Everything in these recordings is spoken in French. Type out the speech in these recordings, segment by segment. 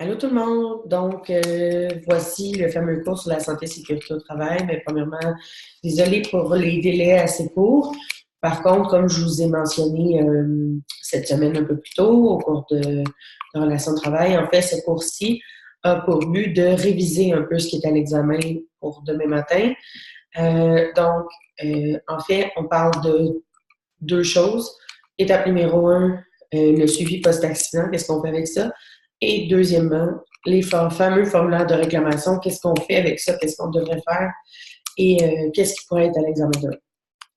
Allô tout le monde! Donc, voici le fameux cours sur la santé et sécurité au travail. Mais premièrement, désolée pour les délais assez courts. Par contre, comme je vous ai mentionné cette semaine un peu plus tôt au cours de relations de travail, en fait, ce cours-ci a pour but de réviser un peu ce qui est à l'examen pour demain matin. En fait, on parle de deux choses. Étape numéro un, le suivi post-accident, qu'est-ce qu'on fait avec ça? Et deuxièmement, les fameux formulaires de réclamation, qu'est-ce qu'on fait avec ça? Qu'est-ce qu'on devrait faire? Et qu'est-ce qui pourrait être à l'examen de.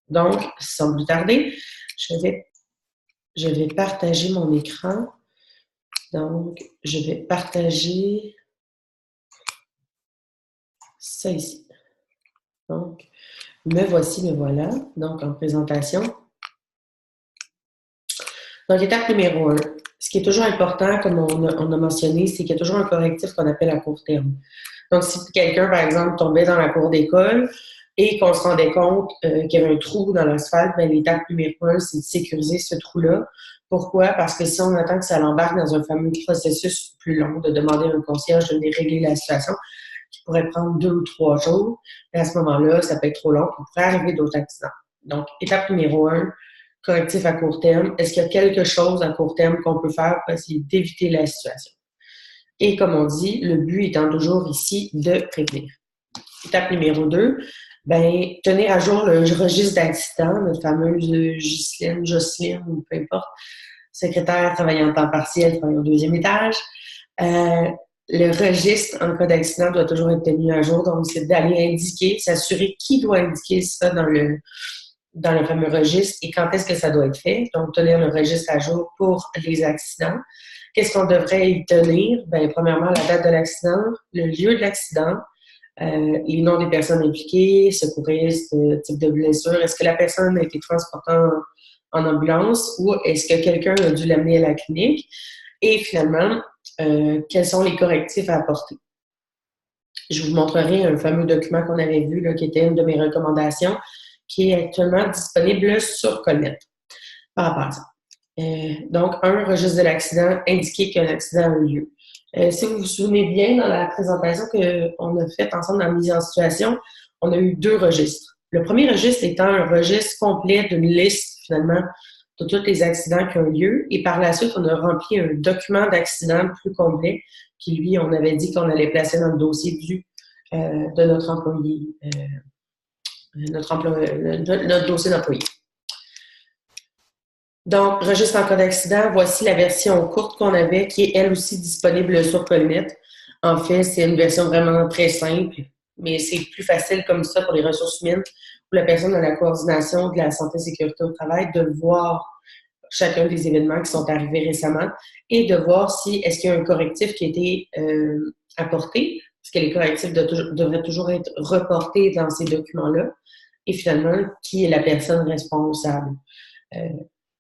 Donc, sans plus tarder, je vais partager mon écran. Donc, je vais partager ça ici. Donc, me voici, me voilà. Donc, en présentation. Donc, étape numéro un. Ce qui est toujours important, comme on a mentionné, c'est qu'il y a toujours un correctif qu'on appelle à court terme. Donc, si quelqu'un, par exemple, tombait dans la cour d'école et qu'on se rendait compte qu'il y avait un trou dans l'asphalte, bien, l'étape numéro un, c'est de sécuriser ce trou-là. Pourquoi? Parce que si on attend que ça l'embarque dans un fameux processus plus long, de demander à un concierge de venir régler la situation, qui pourrait prendre 2 ou 3 jours, à ce moment-là, ça peut être trop long, il pourrait arriver d'autres accidents. Donc, étape numéro un, correctif à court terme. Est-ce qu'il y a quelque chose à court terme qu'on peut faire pour essayer d'éviter la situation? Et comme on dit, le but étant toujours ici de prévenir. Étape numéro 2, ben, tenir à jour le registre d'accident, notre fameuse Jocelyne, ou peu importe, secrétaire travaillant en temps partiel, travaillant au deuxième étage. Le registre en cas d'accident doit toujours être tenu à jour, donc c'est d'aller indiquer, s'assurer qui doit indiquer ça dans le fameux registre et quand est-ce que ça doit être fait. Donc, tenir le registre à jour pour les accidents. Qu'est-ce qu'on devrait y tenir? Bien, premièrement, la date de l'accident, le lieu de l'accident, les noms des personnes impliquées, secouristes, type de blessure. Est-ce que la personne a été transportée en ambulance ou est-ce que quelqu'un a dû l'amener à la clinique? Et finalement, quels sont les correctifs à apporter? Je vous montrerai un fameux document qu'on avait vu, là, qui était une de mes recommandations, qui est actuellement disponible sur Colnet par rapport à ça. Donc, un registre de l'accident, indiquer qu'un accident a eu lieu. Si vous vous souvenez bien, dans la présentation qu'on a faite ensemble dans la mise en situation, on a eu deux registres. Le premier registre étant un registre complet d'une liste, finalement, de tous les accidents qui ont eu lieu. Et par la suite, on a rempli un document d'accident plus complet qui, lui, on avait dit qu'on allait placer dans le dossier de notre employé, notre dossier d'employé. Donc, registre en cas d'accident, voici la version courte qu'on avait, qui est elle aussi disponible sur Colnet. En fait, c'est une version vraiment très simple, mais c'est plus facile comme ça pour les ressources humaines, pour la personne dans la coordination de la santé et sécurité au travail, de voir chacun des événements qui sont arrivés récemment et de voir si est-ce qu'il y a un correctif qui a été apporté, parce que les correctifs devraient toujours être reportés dans ces documents-là, et finalement, qui est la personne responsable.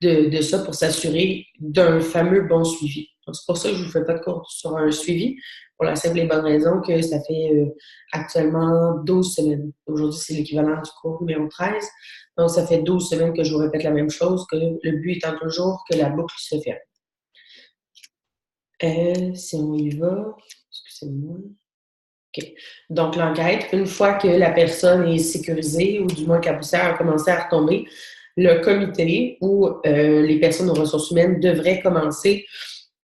De ça pour s'assurer d'un fameux bon suivi. Donc, c'est pour ça que je ne vous fais pas de cours sur un suivi, pour la simple et bonne raison que ça fait actuellement 12 semaines. Aujourd'hui, c'est l'équivalent du cours numéro 13. Donc, ça fait 12 semaines que je vous répète la même chose, que le but étant toujours que la boucle se ferme. Si on y va, excusez-moi. OK. Donc, l'enquête, une fois que la personne est sécurisée, ou du moins que la poussière a commencé à retomber, le comité ou les personnes aux ressources humaines devraient commencer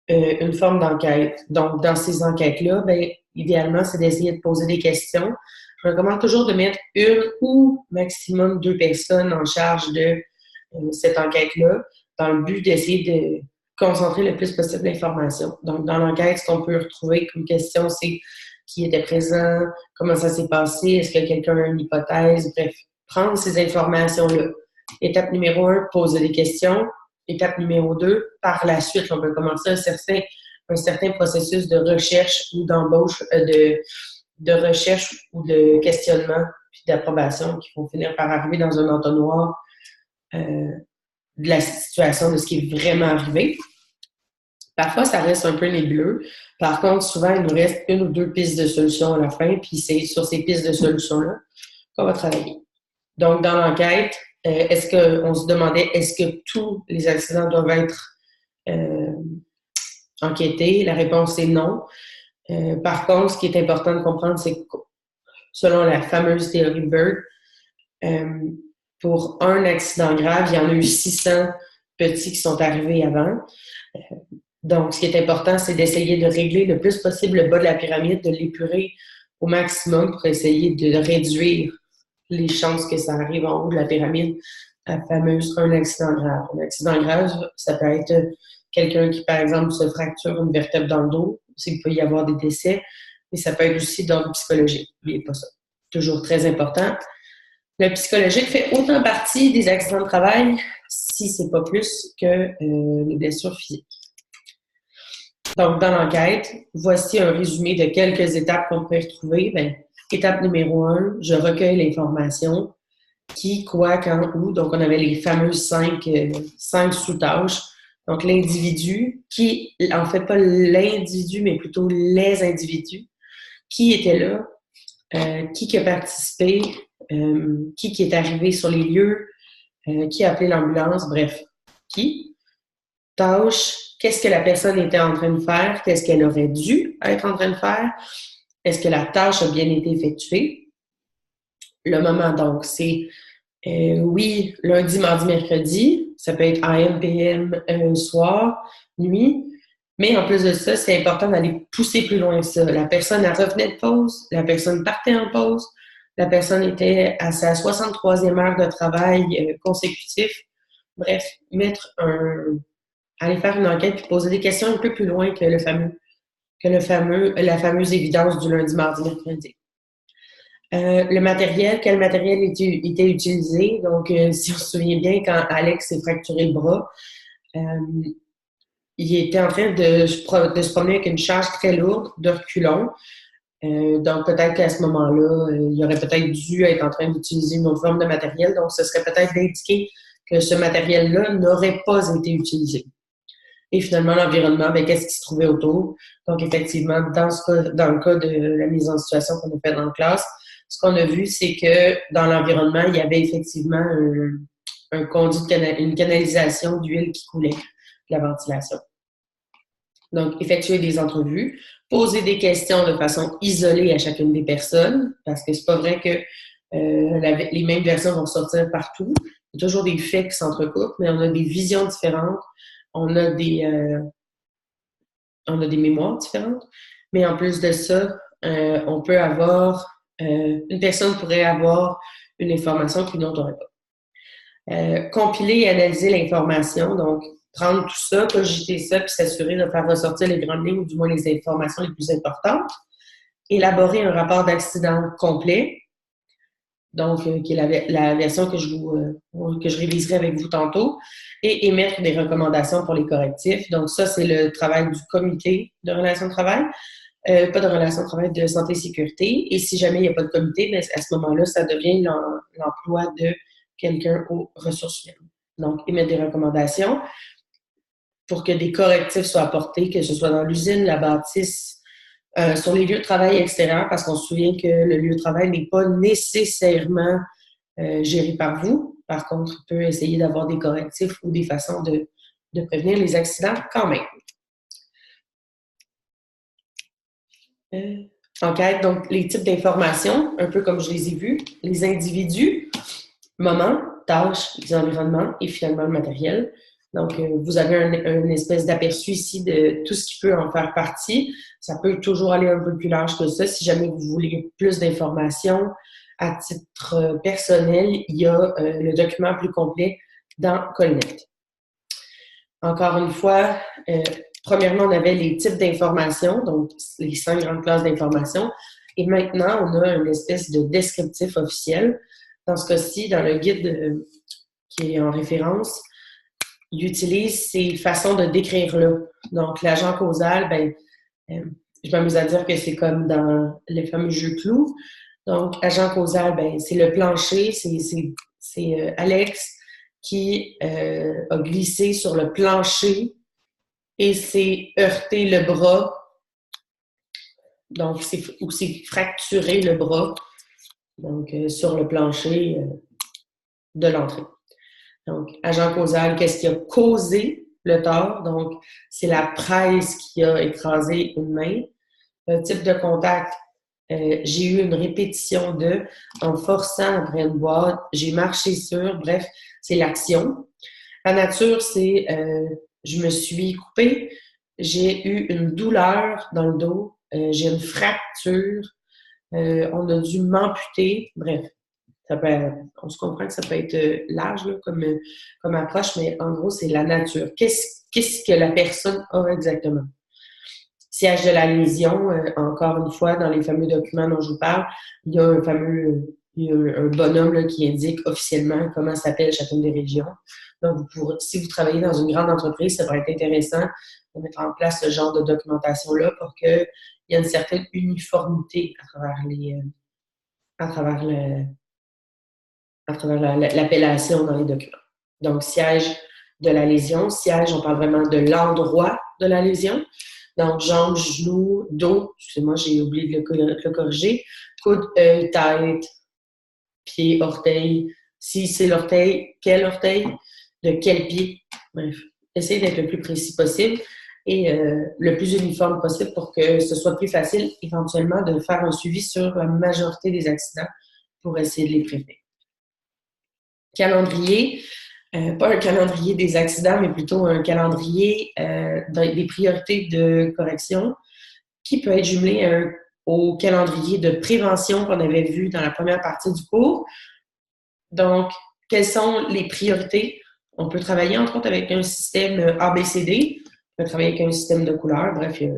une forme d'enquête. Donc, dans ces enquêtes-là, bien, idéalement, c'est d'essayer de poser des questions. Je recommande toujours de mettre une ou maximum deux personnes en charge de cette enquête-là, dans le but d'essayer de concentrer le plus possible l'information. Donc, dans l'enquête, ce qu'on peut retrouver comme question, c'est qui était présent, comment ça s'est passé, est-ce que quelqu'un a une hypothèse, bref, prendre ces informations-là. Étape numéro 1, poser des questions. Étape numéro 2, par la suite, on peut commencer un certain processus de recherche ou d'embauche, de recherche ou de questionnement puis d'approbation qui vont finir par arriver dans un entonnoir de la situation, de ce qui est vraiment arrivé. Parfois, ça reste un peu nébuleux. Par contre, souvent, il nous reste une ou deux pistes de solutions à la fin, puis c'est sur ces pistes de solutions-là qu'on va travailler. Donc, dans l'enquête, on se demandait est-ce que tous les accidents doivent être enquêter? La réponse est non. Par contre, ce qui est important de comprendre, c'est que selon la fameuse théorie de Bird, pour un accident grave, il y en a eu 600 petits qui sont arrivés avant. Donc, ce qui est important, c'est d'essayer de régler le plus possible le bas de la pyramide, de l'épurer au maximum pour essayer de réduire les chances que ça arrive en haut de la pyramide, la fameuse un accident grave. Un accident grave, ça peut être quelqu'un qui, par exemple, se fracture une vertèbre dans le dos, il peut y avoir des décès, mais ça peut être aussi d'ordre psychologique. N'oubliez pas ça. Toujours très important. Le psychologique fait autant partie des accidents de travail, si c'est pas plus que les blessures physiques. Donc, dans l'enquête, voici un résumé de quelques étapes qu'on peut retrouver. Étape numéro 1, je recueille l'information. Qui, quoi, quand, où. Donc, on avait les fameuses 5 sous-tâches. Donc, l'individu, qui, en fait, pas l'individu, mais plutôt les individus. Qui était là? Qui a participé? Qui est arrivé sur les lieux? Qui a appelé l'ambulance? Bref, qui? Tâche, qu'est-ce que la personne était en train de faire? Qu'est-ce qu'elle aurait dû être en train de faire? Est-ce que la tâche a bien été effectuée? Le moment, donc, c'est oui, lundi, mardi, mercredi. Ça peut être AM, PM, soir, nuit. Mais en plus de ça, c'est important d'aller pousser plus loin que ça. La personne, elle revenait de pause. La personne partait en pause. La personne était à sa 63e heure de travail consécutif. Bref, aller faire une enquête puis poser des questions un peu plus loin que la fameuse évidence du lundi, mardi, mercredi. Le matériel, quel matériel était utilisé? Donc, si on se souvient bien, quand Alex s'est fracturé le bras, il était en train de se promener avec une charge très lourde de reculons. Donc, peut-être qu'à ce moment-là, il aurait peut-être dû être en train d'utiliser une autre forme de matériel. Donc, ce serait peut-être d'indiquer que ce matériel-là n'aurait pas été utilisé. Et finalement, l'environnement, qu'est-ce qui se trouvait autour? Donc, effectivement, dans le cas de la mise en situation qu'on a fait dans la classe, ce qu'on a vu, c'est que dans l'environnement, il y avait effectivement un conduit, une canalisation d'huile qui coulait, de la ventilation. Donc, effectuer des entrevues, poser des questions de façon isolée à chacune des personnes, parce que c'est pas vrai que les mêmes versions vont sortir partout. Il y a toujours des faits qui s'entrecoupent, mais on a des visions différentes, on a des mémoires différentes. Mais en plus de ça, on peut avoir une personne pourrait avoir une information qu'une autre n'aurait pas. Compiler et analyser l'information, donc prendre tout ça, cogiter ça, puis s'assurer de faire ressortir les grandes lignes, ou du moins les informations les plus importantes. Élaborer un rapport d'accident complet, donc qui est la version que je réviserai avec vous tantôt, et émettre des recommandations pour les correctifs. Donc ça, c'est le travail du comité de relations de travail. Pas de relations de travail de santé et sécurité. Et si jamais il n'y a pas de comité, à ce moment-là, ça devient l'emploi de quelqu'un aux ressources humaines. Donc, émettre des recommandations pour que des correctifs soient apportés, que ce soit dans l'usine, la bâtisse, sur les lieux de travail extérieurs, parce qu'on se souvient que le lieu de travail n'est pas nécessairement géré par vous. Par contre, il peut essayer d'avoir des correctifs ou des façons de prévenir les accidents quand même. Enquête, donc les types d'informations, un peu comme je les ai vus, les individus, moment, tâches, les environnements et finalement le matériel. Donc, vous avez une espèce d'aperçu ici de tout ce qui peut en faire partie. Ça peut toujours aller un peu plus large que ça. Si jamais vous voulez plus d'informations à titre personnel, il y a le document plus complet dans Colnet. Encore une fois, premièrement, on avait les types d'informations, donc les 5 grandes classes d'informations. Et maintenant, on a une espèce de descriptif officiel. Dans ce cas-ci, dans le guide qui est en référence, il utilise ces façons de décrire-là. Donc, l'agent causal, je m'amuse à dire que c'est comme dans les fameux jeux clous. Donc, agent causal, c'est le plancher, c'est Alex qui a glissé sur le plancher et s'est heurté le bras. Donc, ou s'est fracturé le bras, donc sur le plancher de l'entrée. Donc, agent causal, qu'est-ce qui a causé le tort. Donc, c'est la presse qui a écrasé une main. Le type de contact, j'ai eu une répétition en forçant après une boîte, j'ai marché sur, bref, c'est l'action. La nature, c'est je me suis coupée, j'ai eu une douleur dans le dos, j'ai une fracture, on a dû m'amputer, bref. On se comprend que ça peut être large là, comme approche, mais en gros, c'est la nature. Qu'est-ce que la personne a exactement? Siège de la lésion, encore une fois, dans les fameux documents dont je vous parle, il y a un bonhomme là, qui indique officiellement comment s'appelle chacune des régions. Donc, si vous travaillez dans une grande entreprise, ça va être intéressant de mettre en place ce genre de documentation-là pour qu'il y ait une certaine uniformité à travers l'appellation dans les documents. Donc, siège de la lésion. Siège, on parle vraiment de l'endroit de la lésion. Donc, jambes, genoux, dos. Excusez-moi, j'ai oublié de le corriger. Coude, œil, tête, pied, orteil. Si c'est l'orteil, quel orteil? De quel pied? Bref, essayez d'être le plus précis possible et le plus uniforme possible pour que ce soit plus facile éventuellement de faire un suivi sur la majorité des accidents pour essayer de les prévenir. Calendrier, pas un calendrier des accidents, mais plutôt un calendrier des priorités de correction qui peut être jumelé au calendrier de prévention qu'on avait vu dans la première partie du cours. Donc, quelles sont les priorités? On peut travailler entre autres avec un système ABCD, on peut travailler avec un système de couleurs, bref, il y a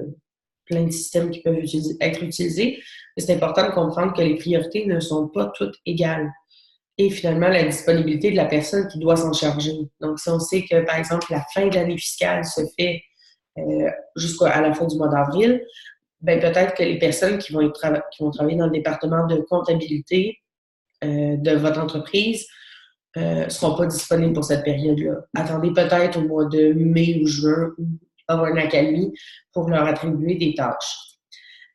plein de systèmes qui peuvent être utilisés. Mais c'est important de comprendre que les priorités ne sont pas toutes égales. Et finalement, la disponibilité de la personne qui doit s'en charger. Donc, si on sait que, par exemple, la fin de l'année fiscale se fait jusqu'à la fin du mois d'avril, ben peut-être que les personnes qui vont travailler dans le département de comptabilité de votre entreprise ne seront pas disponibles pour cette période-là. Attendez peut-être au mois de mai ou juin ou avoir une accalmie pour leur attribuer des tâches.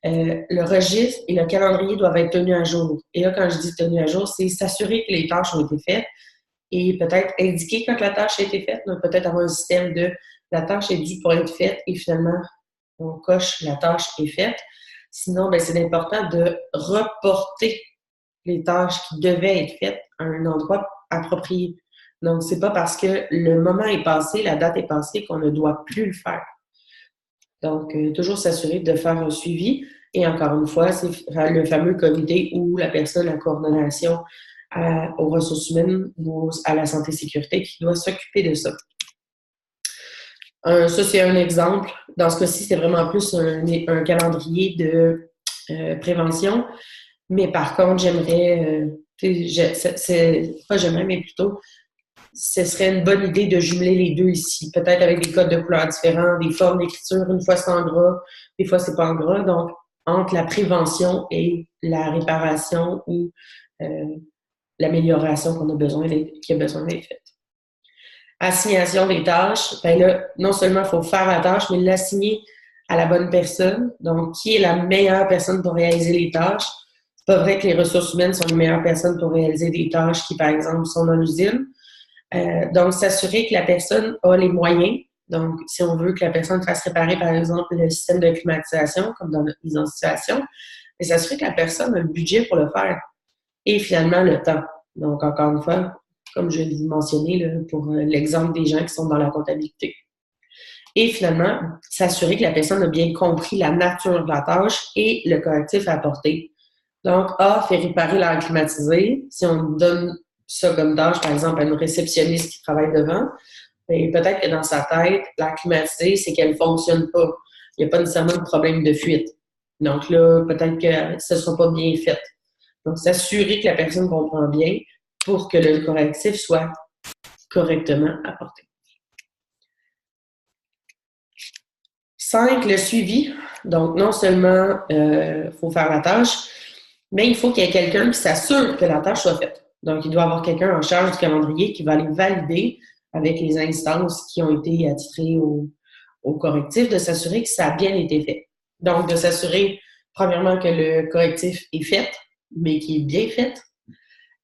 Le registre et le calendrier doivent être tenus à jour. Et là, quand je dis tenus à jour, c'est s'assurer que les tâches ont été faites et peut-être indiquer quand la tâche a été faite. Donc, peut-être avoir un système de la tâche est due pour être faite et finalement, on coche la tâche est faite. Sinon, ben, c'est important de reporter les tâches qui devaient être faites à un endroit approprié. Donc, c'est pas parce que le moment est passé, la date est passée qu'on ne doit plus le faire. Donc, toujours s'assurer de faire un suivi. Et encore une fois, c'est le fameux comité où la personne à coordination aux ressources humaines ou à la santé et sécurité qui doit s'occuper de ça. Ça, c'est un exemple. Dans ce cas-ci, c'est vraiment plus un calendrier de prévention. Mais par contre, mais plutôt, ce serait une bonne idée de jumeler les deux ici. Peut-être avec des codes de couleurs différents, des formes d'écriture. Une fois, c'est en gras, des fois, c'est pas en gras. Donc, entre la prévention et la réparation ou l'amélioration qui a besoin d'être faite. Assignation des tâches. Ben là, non seulement il faut faire la tâche, mais l'assigner à la bonne personne. Donc, qui est la meilleure personne pour réaliser les tâches? C'est pas vrai que les ressources humaines sont les meilleures personnes pour réaliser des tâches qui, par exemple, sont dans l'usine. Donc, s'assurer que la personne a les moyens. Donc, si on veut que la personne fasse réparer, par exemple, le système de climatisation, comme dans notre mise en situation, mais s'assurer que la personne a le budget pour le faire. Et finalement, le temps. Donc, encore une fois, comme je l'ai mentionné là, pour l'exemple des gens qui sont dans la comptabilité. Et finalement, s'assurer que la personne a bien compris la nature de la tâche et le correctif à apporter. Donc, A, fait réparer l'air climatisé. Si on donne ça comme tâche, par exemple, à une réceptionniste qui travaille devant, bien, peut-être que dans sa tête, l'air climatisé, c'est qu'elle ne fonctionne pas. Il n'y a pas nécessairement de problème de fuite. Donc là, peut-être que ce ne sera pas bien fait. Donc, s'assurer que la personne comprend bien pour que le correctif soit correctement apporté. 5, le suivi. Donc, non seulement faut faire la tâche, mais il faut qu'il y ait quelqu'un qui s'assure que la tâche soit faite. Donc, il doit y avoir quelqu'un en charge du calendrier qui va aller valider avec les instances qui ont été attitrées au correctif, de s'assurer que ça a bien été fait. Donc, de s'assurer, premièrement, que le correctif est fait, mais qu'il est bien fait.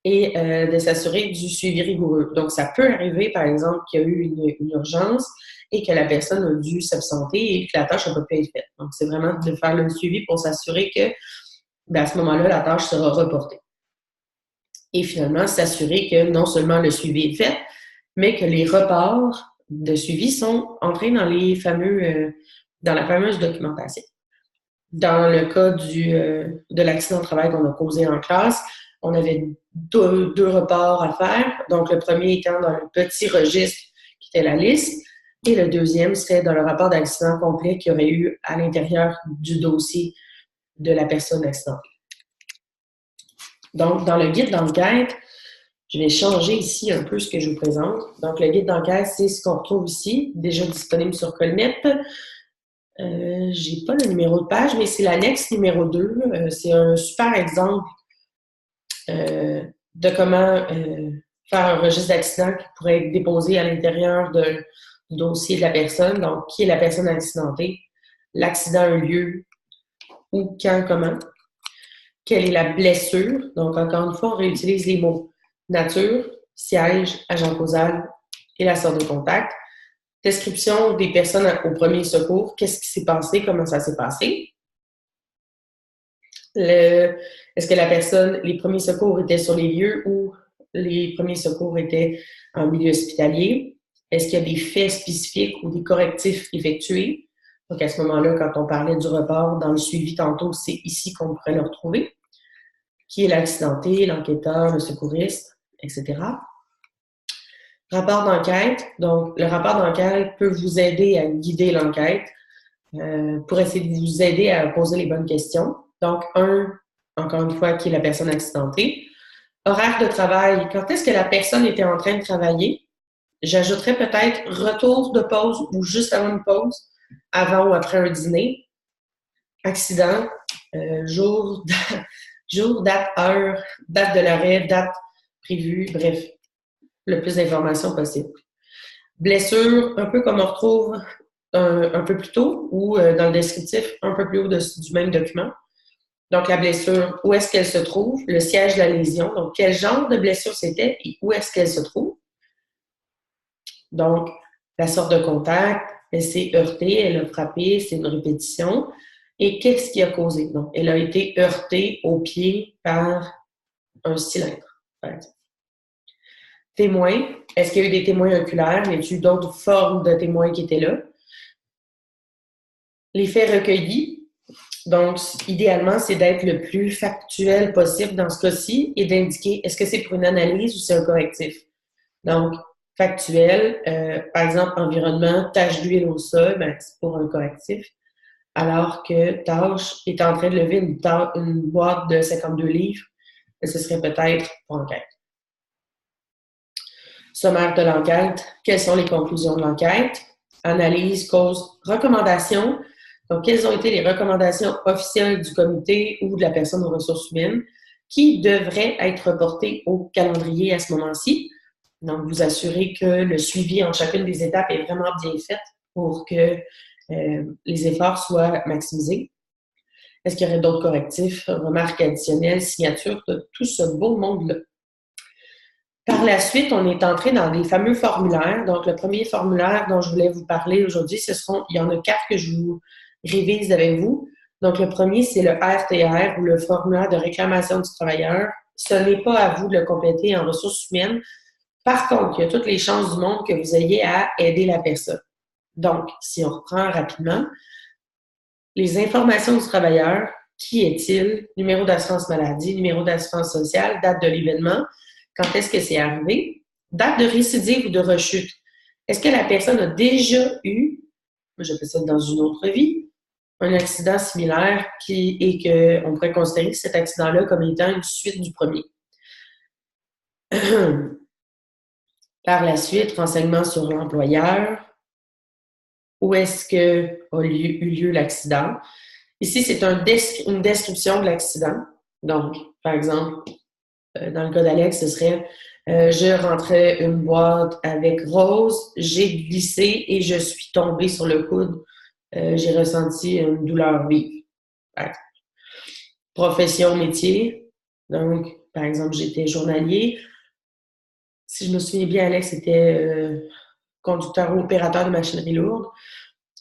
et de s'assurer du suivi rigoureux. Donc, ça peut arriver, par exemple, qu'il y a eu une urgence et que la personne a dû s'absenter et que la tâche n'a pas pu être faite. Donc, c'est vraiment de faire le suivi pour s'assurer que, à ce moment-là, la tâche sera reportée. Et finalement, s'assurer que non seulement le suivi est fait, mais que les reports de suivi sont entrés dans dans la fameuse documentation. Dans le cas de l'accident de travail qu'on a causé en classe, on avait deux reports à faire. Donc, le premier étant dans le petit registre qui était la liste, et le deuxième serait dans le rapport d'accident complet qu'il y aurait eu à l'intérieur du dossier de la personne accidentée. Donc, dans le guide d'enquête, je vais changer ici un peu ce que je vous présente. Donc, le guide d'enquête, c'est ce qu'on retrouve ici, déjà disponible sur Colnet. J'ai pas le numéro de page, mais c'est l'annexe numéro 2. C'est un super exemple de comment faire un registre d'accident qui pourrait être déposé à l'intérieur du dossier de la personne. Donc, qui est la personne accidentée, l'accident a eu lieu, où, quand, comment, quelle est la blessure. Donc, encore une fois, on réutilise les mots nature, siège, agent causal et la sorte de contact. Description des personnes au premier secours. Qu'est-ce qui s'est passé? Comment ça s'est passé? Est-ce que les premiers secours étaient sur les lieux ou les premiers secours étaient en milieu hospitalier? Est-ce qu'il y a des faits spécifiques ou des correctifs effectués? Donc, à ce moment-là, quand on parlait du report dans le suivi tantôt, c'est ici qu'on pourrait le retrouver. Qui est l'accidenté, l'enquêteur, le secouriste, etc. Rapport d'enquête. Donc, le rapport d'enquête peut vous aider à guider l'enquête pour essayer de vous aider à poser les bonnes questions. Donc, encore une fois, qui est la personne accidentée. Horaire de travail. Quand est-ce que la personne était en train de travailler? J'ajouterais peut-être retour de pause ou juste avant une pause, avant ou après un dîner. Accident, jour, date, heure, date de l'arrêt, date prévue, bref, le plus d'informations possible. Blessure, un peu comme on retrouve un peu plus tôt ou dans le descriptif, un peu plus haut du même document. Donc, la blessure, où est-ce qu'elle se trouve? Le siège de la lésion. Donc, quel genre de blessure c'était et où est-ce qu'elle se trouve? Donc, la sorte de contact, elle s'est heurtée, elle a frappé, c'est une répétition. Et qu'est-ce qui a causé? Donc, elle a été heurtée au pied par un cylindre, par exemple. Témoins, est-ce qu'il y a eu des témoins oculaires? Y a-t-il eu d'autres formes de témoins qui étaient là? Les faits recueillis, donc idéalement, c'est d'être le plus factuel possible dans ce cas-ci et d'indiquer est-ce que c'est pour une analyse ou c'est un correctif. Donc, factuel, par exemple, environnement, tache d'huile au sol, ben, c'est pour un correctif. Alors que tâche est en train de lever une boîte de 52 livres, ce serait peut-être pour enquête. Sommaire de l'enquête, quelles sont les conclusions de l'enquête? Analyse, cause, recommandation. Donc, quelles ont été les recommandations officielles du comité ou de la personne aux ressources humaines qui devraient être reportées au calendrier à ce moment-ci? Donc, vous assurez que le suivi en chacune des étapes est vraiment bien fait pour que les efforts soient maximisés. Est-ce qu'il y aurait d'autres correctifs, remarques additionnelles, signatures, de tout ce beau monde-là? Par la suite, on est entré dans des fameux formulaires. Donc, le premier formulaire dont je voulais vous parler aujourd'hui, il y en a 4 que je vous révise avec vous. Donc, le premier, c'est le RTR ou le formulaire de réclamation du travailleur. Ce n'est pas à vous de le compléter en ressources humaines. Par contre, il y a toutes les chances du monde que vous ayez à aider la personne. Donc, si on reprend rapidement, les informations du travailleur, qui est-il, numéro d'assurance maladie, numéro d'assurance sociale, date de l'événement, quand est-ce que c'est arrivé, date de récidive ou de rechute. Est-ce que la personne a déjà eu, je fais ça dans une autre vie, un accident similaire et qu'on pourrait considérer cet accident-là comme étant une suite du premier. Par la suite, renseignements sur l'employeur. Où est-ce qu'a eu lieu l'accident? Ici, c'est une description de l'accident. Donc, par exemple, dans le cas d'Alex, ce serait je rentrais une boîte avec Rose, j'ai glissé et je suis tombée sur le coude. J'ai ressenti une douleur vive. Profession, métier. Donc, par exemple, j'étais journalier. Si je me souviens bien, Alex était conducteur ou opérateur de machinerie lourde.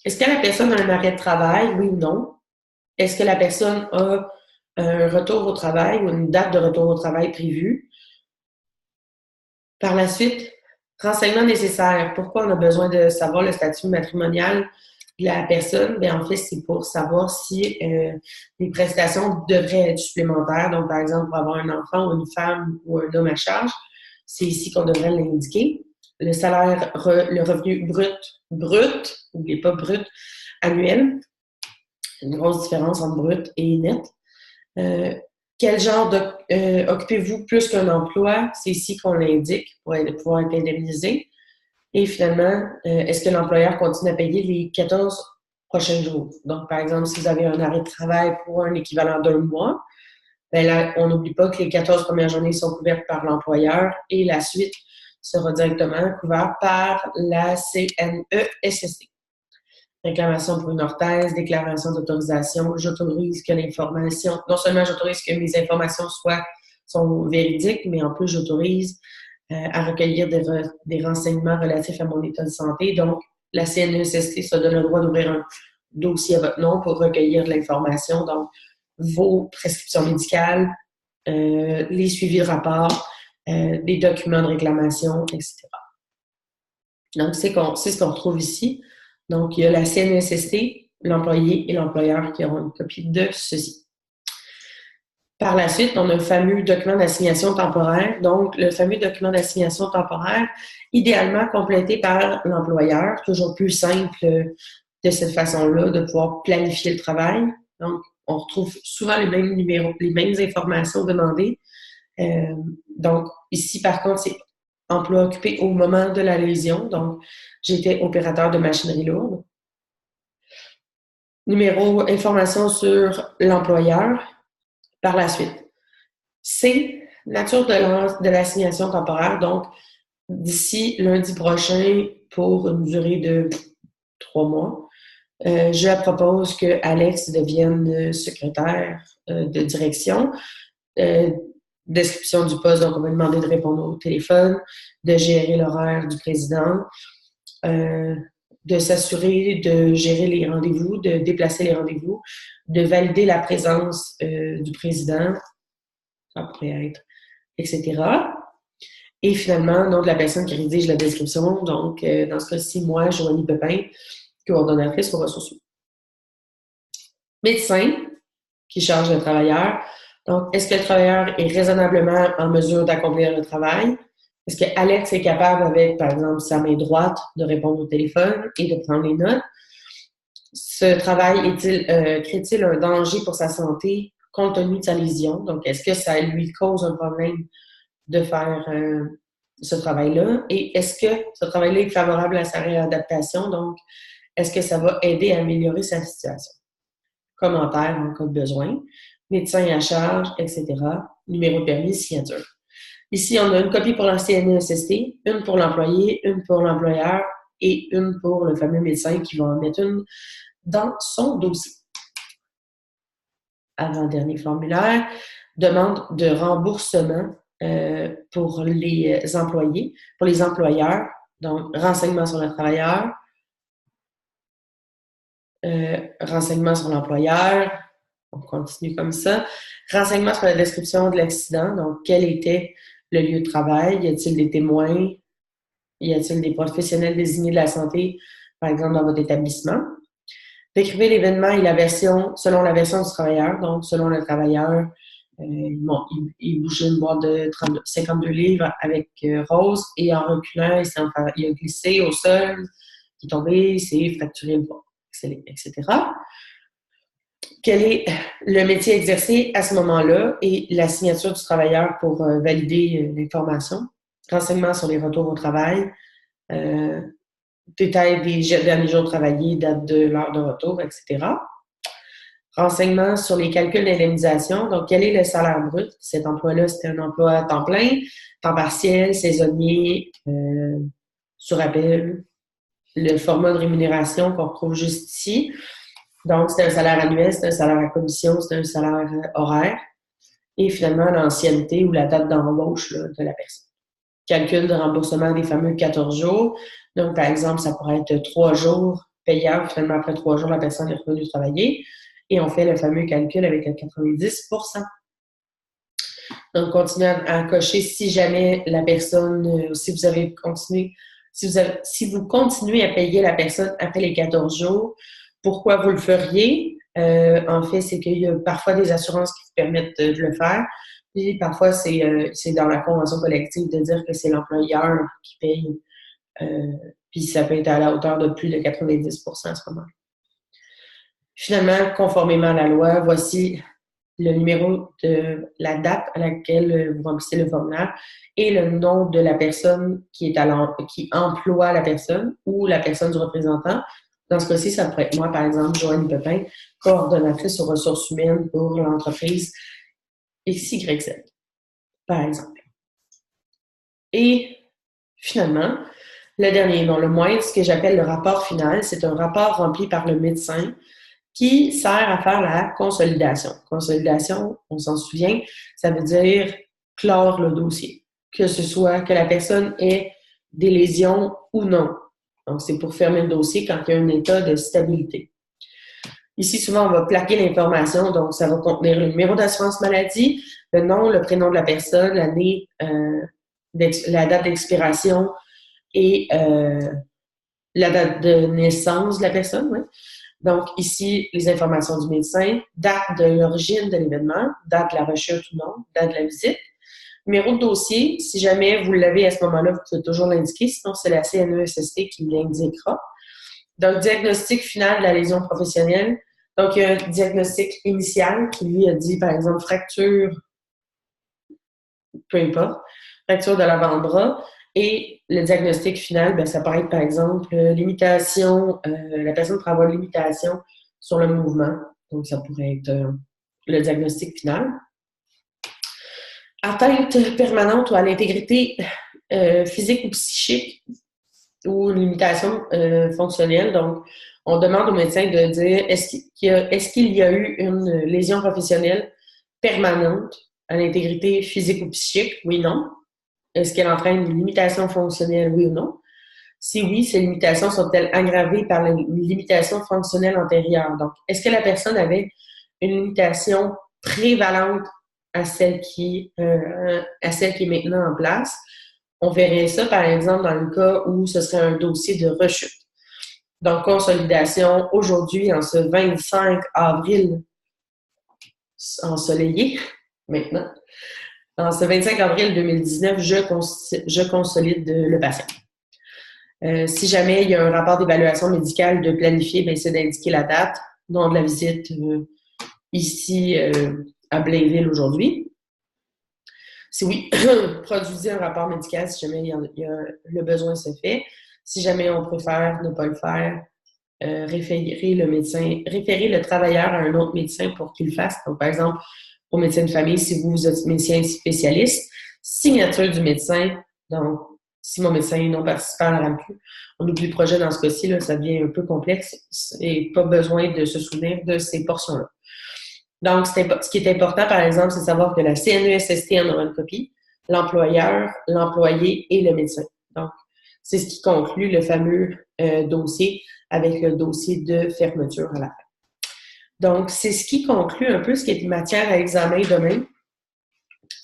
Est-ce que la personne a un arrêt de travail, oui ou non? Est-ce que la personne a un retour au travail ou une date de retour au travail prévue? Par la suite, renseignements nécessaires. Pourquoi on a besoin de savoir le statut matrimonial de la personne? Bien, en fait, c'est pour savoir si les prestations devraient être supplémentaires. Donc, par exemple, pour avoir un enfant ou une femme ou un homme à charge, c'est ici qu'on devrait l'indiquer. Le salaire, le revenu brut, n'oubliez pas brut, annuel. Une grosse différence entre brut et net. Quel genre occupez-vous plus qu'un emploi? C'est ici qu'on l'indique pour pouvoir être indemnisé. Et finalement, est-ce que l'employeur continue à payer les 14 prochains jours? Donc, par exemple, si vous avez un arrêt de travail pour un équivalent d'un mois, ben là, on n'oublie pas que les 14 premières journées sont couvertes par l'employeur et la suite sera directement couverte par la CNESST. Réclamation pour une orthèse, déclaration d'autorisation. J'autorise que l'information, non seulement j'autorise que mes informations sont véridiques, mais en plus j'autorise à recueillir des renseignements relatifs à mon état de santé. Donc, la CNESST se donne le droit d'ouvrir un dossier à votre nom pour recueillir de l'information. Donc, vos prescriptions médicales, les suivis de rapport, des documents de réclamation, etc. Donc, c'est ce qu'on retrouve ici. Donc, il y a la CNESST, l'employé et l'employeur qui auront une copie de ceci. Par la suite, on a le fameux document d'assignation temporaire. Donc, le fameux document d'assignation temporaire, idéalement complété par l'employeur, toujours plus simple de cette façon-là, de pouvoir planifier le travail. Donc, on retrouve souvent les mêmes numéros, les mêmes informations demandées. Donc, ici, par contre, c'est emploi occupé au moment de la lésion. Donc, j'étais opérateur de machinerie lourde. Numéro, information sur l'employeur. Par la suite, C, nature de l'assignation temporaire. Donc, d'ici lundi prochain, pour une durée de 3 mois, je propose que Alex devienne secrétaire de direction. Description du poste, donc on va demander de répondre au téléphone, de gérer l'horaire du président, de s'assurer de gérer les rendez-vous, de déplacer les rendez-vous, de valider la présence du président, ça pourrait être, etc. Et finalement, nom de la personne qui rédige la description, donc dans ce cas-ci, moi, Joanie Pepin, coordonnatrice aux ressources humaines. Médecin, qui charge le travailleur. Donc, est-ce que le travailleur est raisonnablement en mesure d'accomplir le travail? Est-ce que Alex est capable, avec, par exemple, sa main droite, de répondre au téléphone et de prendre les notes? Ce travail crée-t-il un danger pour sa santé compte tenu de sa lésion? Donc, est-ce que ça lui cause un problème de faire ce travail-là? Et est-ce que ce travail-là est favorable à sa réadaptation? Donc, est-ce que ça va aider à améliorer sa situation? Commentaires en cas de besoin, médecin à charge, etc. Numéro de permis, signature. Ici, on a une copie pour la CNESST, une pour l'employé, une pour l'employeur et une pour le fameux médecin qui va en mettre une dans son dossier. Avant-dernier formulaire, demande de remboursement pour les employés, pour les employeurs, donc renseignements sur le travailleur, renseignements sur l'employeur, on continue comme ça. Renseignements sur la description de l'accident, donc quel était le lieu de travail, y a-t-il des témoins, y a-t-il des professionnels désignés de la santé, par exemple dans votre établissement. Décrivez l'événement et la version, selon la version du travailleur, donc selon le travailleur, il bougeait une boîte de 52 livres avec Rose et en reculant, il a glissé au sol, il est tombé, il s'est fracturé le bras, etc. Quel est le métier exercé à ce moment-là et la signature du travailleur pour valider l'information. Renseignements sur les retours au travail, détail des derniers jours travaillés, date de l'heure de retour, etc. Renseignements sur les calculs d'indemnisation. Donc, quel est le salaire brut? Cet emploi-là, c'était un emploi à temps plein, temps partiel, saisonnier, sur appel. Le format de rémunération qu'on retrouve juste ici. Donc, c'est un salaire annuel, c'est un salaire à commission, c'est un salaire horaire. et finalement l'ancienneté ou la date d'embauche là, de la personne. Calcul de remboursement des fameux 14 jours. Donc, par exemple, ça pourrait être 3 jours payables. Finalement, après 3 jours, la personne est revenue travailler et on fait le fameux calcul avec le 90%. Donc, continuez à cocher si jamais la personne, si vous avez continué, si vous continuez à payer la personne après les 14 jours, pourquoi vous le feriez? En fait, c'est qu'il y a parfois des assurances qui vous permettent de le faire. Puis parfois, c'est dans la convention collective de dire que c'est l'employeur qui paye. Puis ça peut être à la hauteur de plus de 90% à ce moment-là. Finalement, conformément à la loi, voici le numéro de la date à laquelle vous remplissez le formulaire et le nom de la personne qui emploie la personne ou la personne du représentant. Dans ce cas-ci, ça pourrait être moi, par exemple, Joanne Pepin, coordonnatrice aux ressources humaines pour l'entreprise XYZ, par exemple. Et finalement, le dernier, non le moindre, ce que j'appelle le rapport final, c'est un rapport rempli par le médecin qui sert à faire la consolidation. Consolidation, on s'en souvient, ça veut dire clore le dossier, que ce soit que la personne ait des lésions ou non. Donc, c'est pour fermer le dossier quand il y a un état de stabilité. Ici, souvent, on va plaquer l'information, donc ça va contenir le numéro d'assurance maladie, le nom, le prénom de la personne, l'année, la date d'expiration et la date de naissance de la personne, oui. Donc, ici, les informations du médecin, date de l'origine de l'événement, date de la rechute ou non, date de la visite. Numéro de dossier, si jamais vous l'avez à ce moment-là, vous pouvez toujours l'indiquer, sinon c'est la CNESST qui l'indiquera. Donc, diagnostic final de la lésion professionnelle. Donc, il y a un diagnostic initial qui, lui, a dit, par exemple, fracture, peu importe, fracture de l'avant-bras. Et le diagnostic final, bien, ça pourrait être, par exemple, limitation, la personne pourrait avoir une limitation sur le mouvement. Donc, ça pourrait être le diagnostic final. Atteinte permanente ou à l'intégrité physique ou psychique ou une limitation fonctionnelle. Donc, on demande au médecin de dire est-ce qu'il y a eu une lésion professionnelle permanente à l'intégrité physique ou psychique? Oui, non. Est-ce qu'elle entraîne une limitation fonctionnelle, oui ou non? Si oui, ces limitations sont-elles aggravées par une limitation fonctionnelle antérieure? Donc, est-ce que la personne avait une limitation prévalente à celle qui est maintenant en place? On verrait ça, par exemple, dans le cas où ce serait un dossier de rechute. Donc, consolidation, aujourd'hui, en ce 25 avril ensoleillé, maintenant, en ce 25 avril 2019, je consolide le patient. Si jamais il y a un rapport d'évaluation médicale de planifier, bien, c'est d'indiquer la date, nom de la visite ici à Blainville aujourd'hui. Si oui, produisez un rapport médical si jamais le besoin se fait. Si jamais on préfère ne pas le faire, référer le travailleur à un autre médecin pour qu'il le fasse. Donc, par exemple, au médecin de famille, si vous êtes médecin spécialiste, signature du médecin. Donc, si mon médecin est non participant à la RAMQ, on oublie le projet dans ce cas-ci, là, ça devient un peu complexe et pas besoin de se souvenir de ces portions-là. Donc, ce qui est important, par exemple, c'est de savoir que la CNESST en aura une copie, l'employeur, l'employé et le médecin. Donc, c'est ce qui conclut le fameux dossier avec le dossier de fermeture à la fin. Donc, c'est ce qui conclut un peu ce qui est matière à examen demain.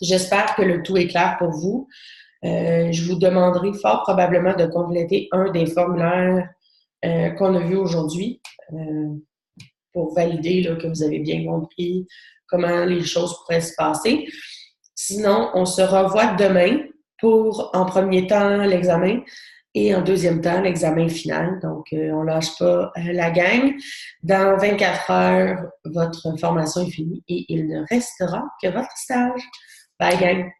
J'espère que le tout est clair pour vous. Je vous demanderai fort probablement de compléter un des formulaires qu'on a vu aujourd'hui pour valider là, que vous avez bien compris comment les choses pourraient se passer. Sinon, on se revoit demain pour, en premier temps, l'examen et en deuxième temps, l'examen final. Donc, on ne lâche pas la gang. Dans 24 heures, votre formation est finie et il ne restera que votre stage. Bye, gang!